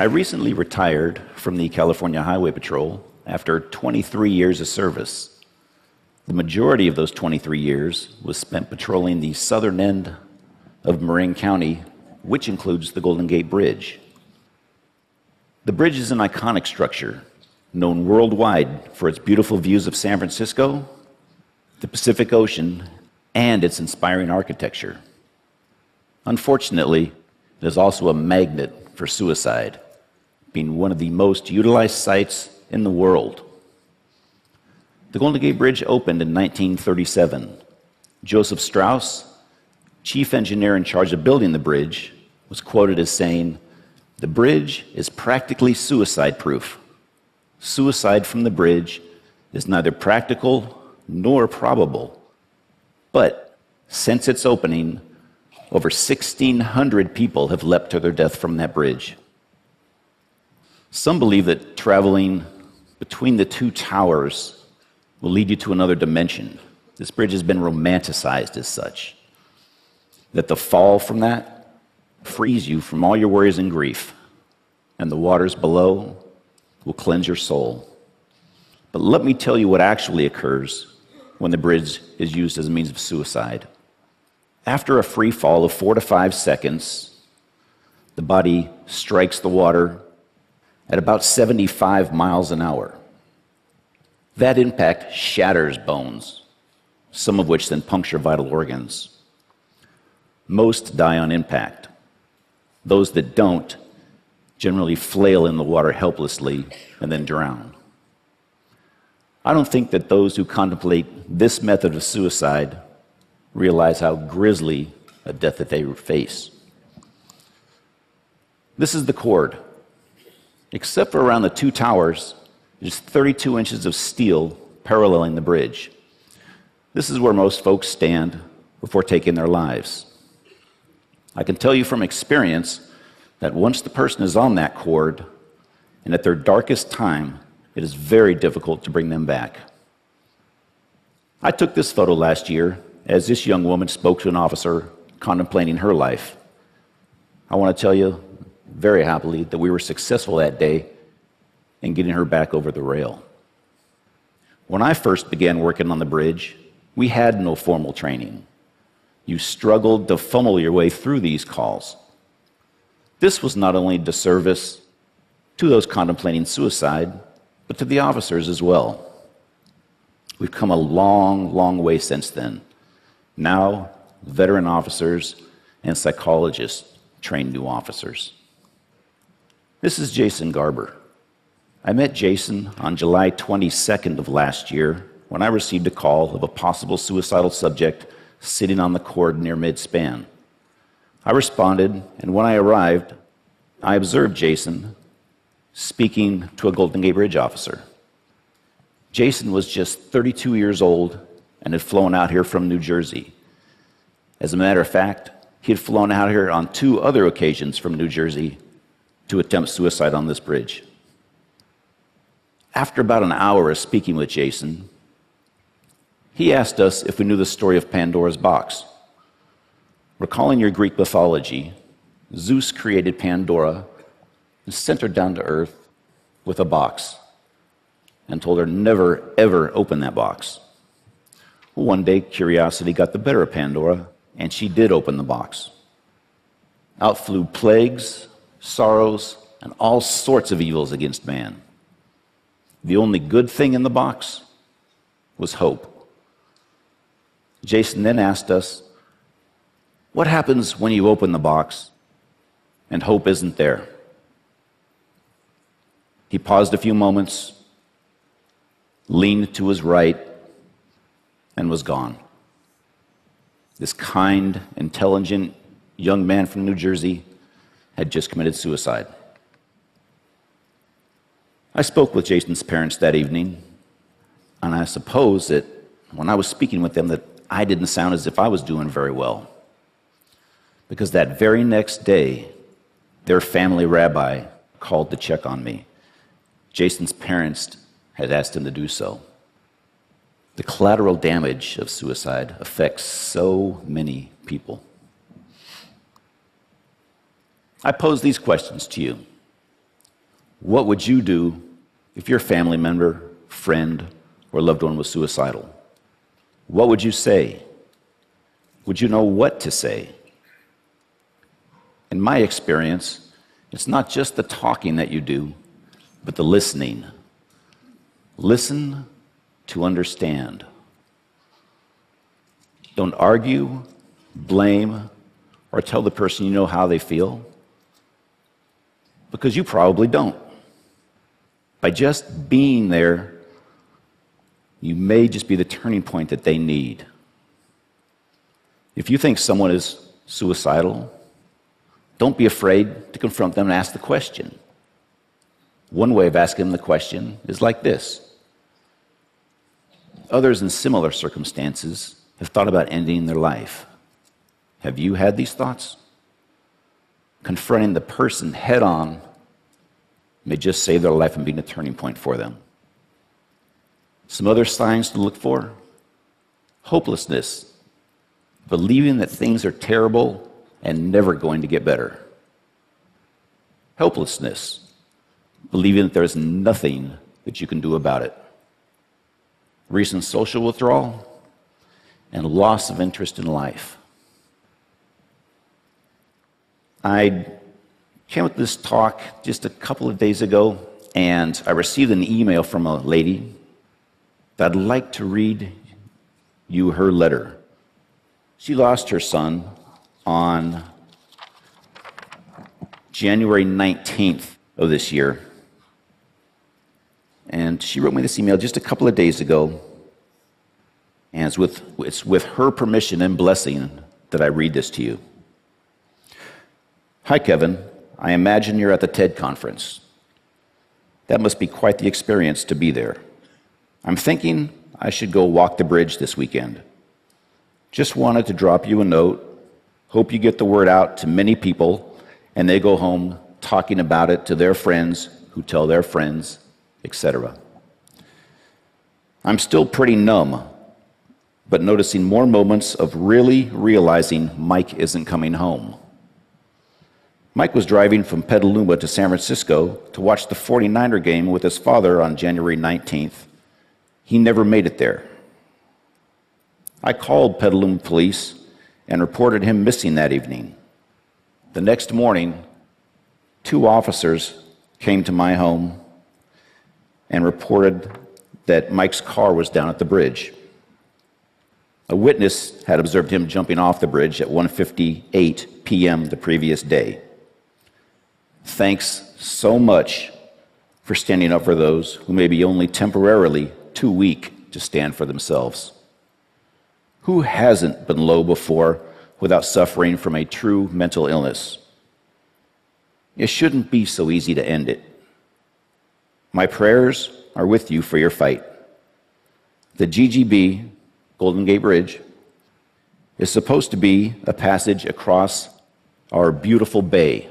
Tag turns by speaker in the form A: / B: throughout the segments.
A: I recently retired from the California Highway Patrol after 23 years of service. The majority of those 23 years was spent patrolling the southern end of Marin County, which includes the Golden Gate Bridge. The bridge is an iconic structure, known worldwide for its beautiful views of San Francisco, the Pacific Ocean, and its inspiring architecture. Unfortunately, it is also a magnet for suicide, being one of the most utilized sites in the world. The Golden Gate Bridge opened in 1937. Joseph Strauss, chief engineer in charge of building the bridge, was quoted as saying, "The bridge is practically suicide-proof. Suicide from the bridge is neither practical nor probable. But since its opening, over 1,600 people have leapt to their death from that bridge." Some believe that traveling between the two towers will lead you to another dimension. This bridge has been romanticized as such. That the fall from that frees you from all your worries and grief, and the waters below will cleanse your soul. But let me tell you what actually occurs when the bridge is used as a means of suicide. After a free fall of 4 to 5 seconds, the body strikes the water at about 75 miles an hour. That impact shatters bones, some of which then puncture vital organs. Most die on impact. Those that don't generally flail in the water helplessly and then drown. I don't think that those who contemplate this method of suicide realize how grisly a death that they face. This is the cord. Except for around the two towers, there's 32 inches of steel paralleling the bridge. This is where most folks stand before taking their lives. I can tell you from experience that once the person is on that cord, and at their darkest time, it is very difficult to bring them back. I took this photo last year as this young woman spoke to an officer contemplating her life. I want to tell you very happily that we were successful that day in getting her back over the rail. When I first began working on the bridge, we had no formal training. You struggled to funnel your way through these calls. This was not only a disservice to those contemplating suicide, but to the officers as well. We've come a long, long way since then. Now, veteran officers and psychologists train new officers. This is Jason Garber. I met Jason on July 22nd of last year when I received a call of a possible suicidal subject sitting on the cord near mid-span. I responded, and when I arrived, I observed Jason speaking to a Golden Gate Bridge officer. Jason was just 32 years old and had flown out here from New Jersey. As a matter of fact, he had flown out here on 2 other occasions from New Jersey to attempt suicide on this bridge. After about an hour of speaking with Jason, he asked us if we knew the story of Pandora's box. Recalling your Greek mythology, Zeus created Pandora and sent her down to earth with a box and told her never, ever open that box. Well, one day, curiosity got the better of Pandora, and she did open the box. Out flew plagues, sorrows, and all sorts of evils against man. The only good thing in the box was hope. Jason then asked us, what happens when you open the box and hope isn't there? He paused a few moments, leaned to his right, and was gone. This kind, intelligent young man from New Jersey had just committed suicide. I spoke with Jason's parents that evening, and I suppose that when I was speaking with them that I didn't sound as if I was doing very well. Because that very next day, their family rabbi called to check on me. Jason's parents had asked him to do so. The collateral damage of suicide affects so many people. I pose these questions to you. What would you do if your family member, friend, or loved one was suicidal? What would you say? Would you know what to say? In my experience, it's not just the talking that you do, but the listening. Listen to understand. Don't argue, blame, or tell the person you know how they feel, because you probably don't. By just being there, you may just be the turning point that they need. If you think someone is suicidal, don't be afraid to confront them and ask the question. One way of asking them the question is like this. Others in similar circumstances have thought about ending their life. Have you had these thoughts? Confronting the person head on may just save their life and be a turning point for them. Some other signs to look for: hopelessness, believing that things are terrible and never going to get better. Helplessness, believing that there's nothing that you can do about it. Recent social withdrawal, and loss of interest in life. I came with this talk just a couple of days ago, and I received an email from a lady that I'd like to read you her letter. She lost her son on January 19th of this year. And she wrote me this email just a couple of days ago. And it's with her permission and blessing that I read this to you. Hi, Kevin. I imagine you're at the TED conference. That must be quite the experience to be there. I'm thinking I should go walk the bridge this weekend. Just wanted to drop you a note. Hope you get the word out to many people, and they go home talking about it to their friends who tell their friends, etc. I'm still pretty numb, but noticing more moments of really realizing Mike isn't coming home. Mike was driving from Petaluma to San Francisco to watch the 49er game with his father on January 19th. He never made it there. I called Petaluma police and reported him missing that evening. The next morning, 2 officers came to my home and reported that Mike's car was down at the bridge. A witness had observed him jumping off the bridge at 1:58 p.m. the previous day. Thanks so much for standing up for those who may be only temporarily too weak to stand for themselves. Who hasn't been low before without suffering from a true mental illness? It shouldn't be so easy to end it. My prayers are with you for your fight. The GGB, Golden Gate Bridge, is supposed to be a passage across our beautiful bay,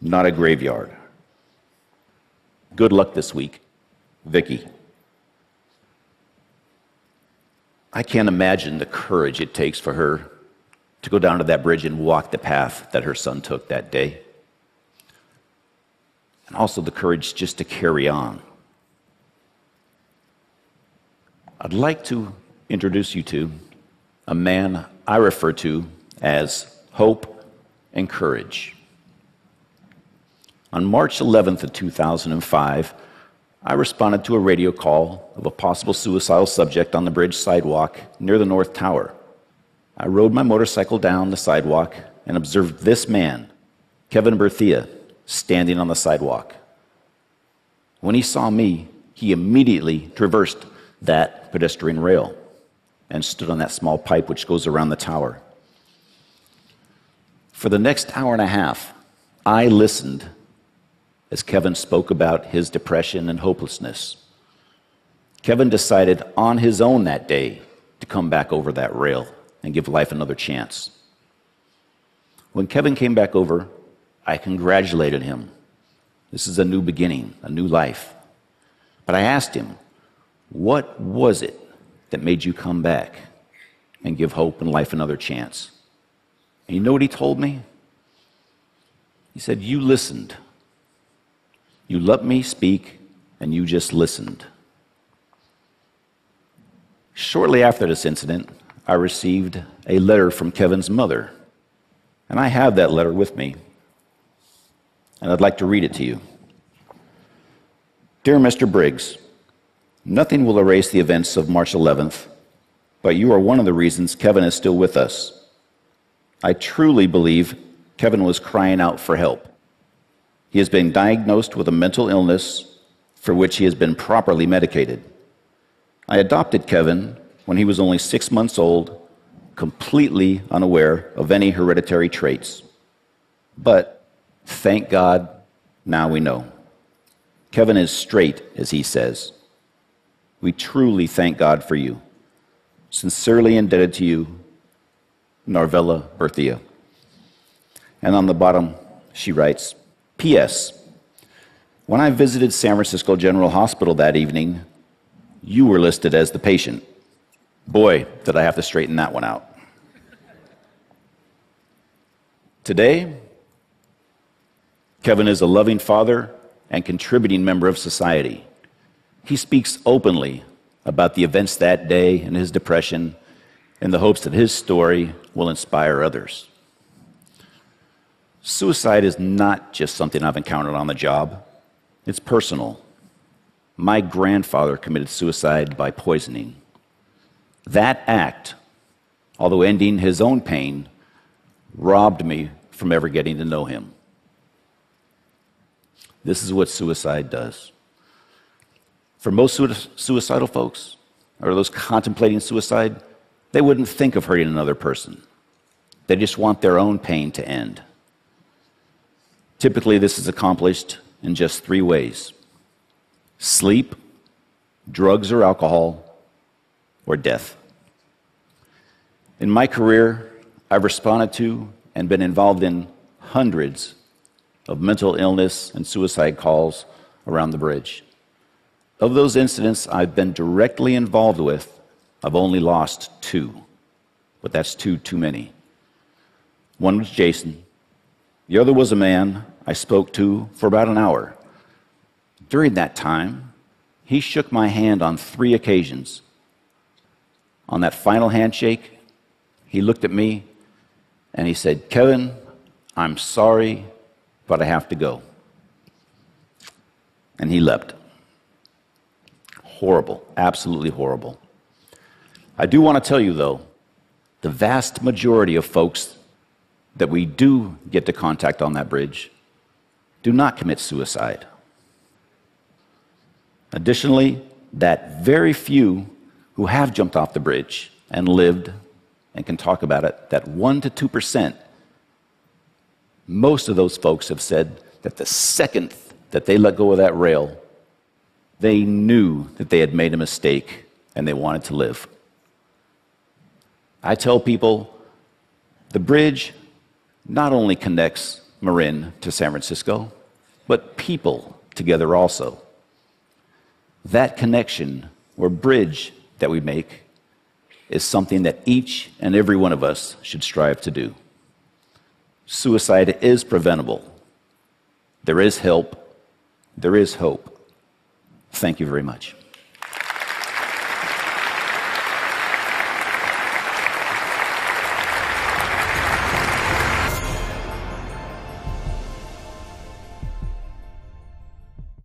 A: not a graveyard. Good luck this week, Vicky. I can't imagine the courage it takes for her to go down to that bridge and walk the path that her son took that day. And also the courage just to carry on. I'd like to introduce you to a man I refer to as hope and courage. On March 11th of 2005, I responded to a radio call of a possible suicidal subject on the bridge sidewalk near the North Tower. I rode my motorcycle down the sidewalk and observed this man, Kevin Briggs Cây, standing on the sidewalk. When he saw me, he immediately traversed that pedestrian rail and stood on that small pipe which goes around the tower. For the next hour and a half, I listened as Kevin spoke about his depression and hopelessness. Kevin decided on his own that day to come back over that rail and give life another chance. When Kevin came back over, I congratulated him. This is a new beginning, a new life. But I asked him, what was it that made you come back and give hope and life another chance? And you know what he told me? He said, you listened. You let me speak, and you just listened. Shortly after this incident, I received a letter from Kevin's mother, and I have that letter with me, and I'd like to read it to you. Dear Mr. Briggs, nothing will erase the events of March 11th, but you are one of the reasons Kevin is still with us. I truly believe Kevin was crying out for help. He has been diagnosed with a mental illness for which he has been properly medicated. I adopted Kevin when he was only 6 months old, completely unaware of any hereditary traits. But thank God, now we know. Kevin is straight, as he says. We truly thank God for you. Sincerely indebted to you, Narvella Berthia. And on the bottom, she writes, P.S. When I visited San Francisco General Hospital that evening, you were listed as the patient. Boy, did I have to straighten that one out. Today, Kevin is a loving father and contributing member of society. He speaks openly about the events that day and his depression in the hopes that his story will inspire others. Suicide is not just something I've encountered on the job. It's personal. My grandfather committed suicide by poisoning. That act, although ending his own pain, robbed me from ever getting to know him. This is what suicide does. For most suicidal folks, or those contemplating suicide, they wouldn't think of hurting another person. They just want their own pain to end. Typically, this is accomplished in just 3 ways: sleep, drugs or alcohol, or death. In my career, I've responded to and been involved in hundreds of mental illness and suicide calls around the bridge. Of those incidents I've been directly involved with, I've only lost 2, but that's 2 too many. One was Jason. The other was a man I spoke to for about an hour. During that time, he shook my hand on 3 occasions. On that final handshake, he looked at me and he said, Kevin, I'm sorry, but I have to go. And he left. Horrible, absolutely horrible. I do want to tell you, though, the vast majority of folks that we do get to contact on that bridge do not commit suicide. Additionally, that very few who have jumped off the bridge and lived and can talk about it, that 1% to 2%, most of those folks have said that the second that they let go of that rail, they knew that they had made a mistake and they wanted to live. I tell people the bridge not only connects Marin to San Francisco, but people together also. That connection or bridge that we make is something that each and every one of us should strive to do. Suicide is preventable. There is help. There is hope. Thank you very much.